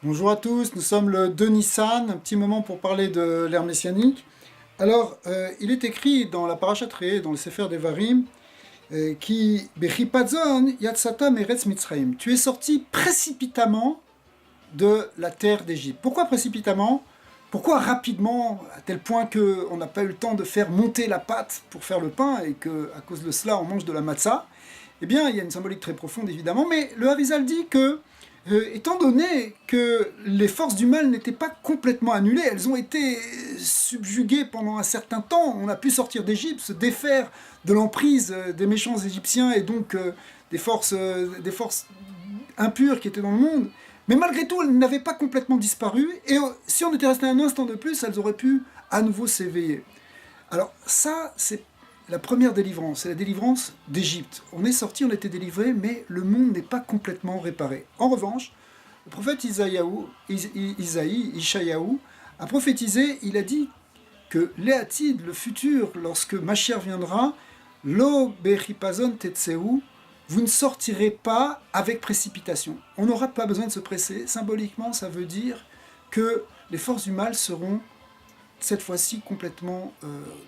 Bonjour à tous, nous sommes le 2 Nissan, un petit moment pour parler de l'ère messianique. Alors, il est écrit dans la Parashat Re'eh, dans le Sefer Devarim, qui Bechipazon yatsata meretz Mitzrayim. Tu es sorti précipitamment de la terre d'Égypte. Pourquoi précipitamment? Pourquoi rapidement, à tel point qu'on n'a pas eu le temps de faire monter la pâte pour faire le pain et qu'à cause de cela on mange de la matzah? Eh bien, il y a une symbolique très profonde évidemment, mais le Harizal dit que étant donné que les forces du mal n'étaient pas complètement annulées, elles ont été subjuguées pendant un certain temps, on a pu sortir d'Égypte, se défaire de l'emprise des méchants égyptiens et donc des forces impures qui étaient dans le monde, mais malgré tout, elles n'avaient pas complètement disparu, et si on était resté un instant de plus, elles auraient pu à nouveau s'éveiller. Alors ça, c'est la première délivrance, c'est la délivrance d'Égypte. On est sorti, on était délivré, mais le monde n'est pas complètement réparé. En revanche, le prophète Ishayahu, a prophétisé, il a dit que l'éatide, le futur, lorsque Mashiach viendra, lo bechipazon tetseu, vous ne sortirez pas avec précipitation. On n'aura pas besoin de se presser. Symboliquement, ça veut dire que les forces du mal seront cette fois-ci complètement,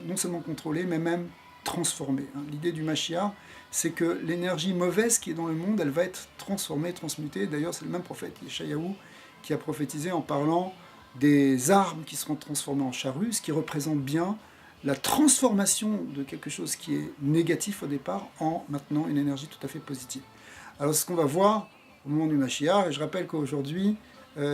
non seulement contrôlées, mais même transformées. L'idée du Mashiach, c'est que l'énergie mauvaise qui est dans le monde, elle va être transformée, transmutée. D'ailleurs, c'est le même prophète, Yeshayahu, qui a prophétisé en parlant des armes qui seront transformées en charrues, ce qui représente bien la transformation de quelque chose qui est négatif au départ en maintenant une énergie tout à fait positive. Alors c'est ce qu'on va voir au moment du Mashiach, et je rappelle qu'aujourd'hui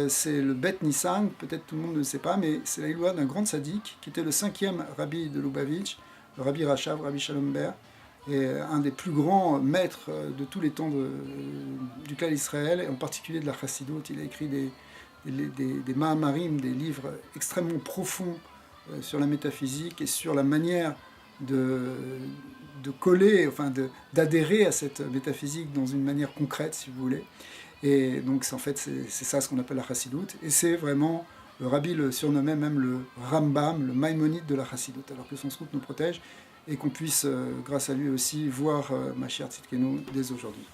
c'est le Bet Nissan, peut-être tout le monde ne le sait pas, mais c'est la Iloua d'un grand sadique qui était le 5e rabbi de Lubavitch, le rabbi Rachav, rabbi Shalom Ber, et un des plus grands maîtres de tous les temps du Klal Israël, et en particulier de la Chassidoute. Il a écrit des Mahamarim, des livres extrêmement profonds sur la métaphysique et sur la manière de coller, enfin d'adhérer à cette métaphysique dans une manière concrète, si vous voulez. Et donc en fait c'est ça ce qu'on appelle la Chassidoute, et c'est vraiment, le rabbi le surnommait même le Rambam, le Maïmonide de la Chassidoute, alors que son srout nous protège, et qu'on puisse grâce à lui aussi voir Mashiach Tzidkenu dès aujourd'hui.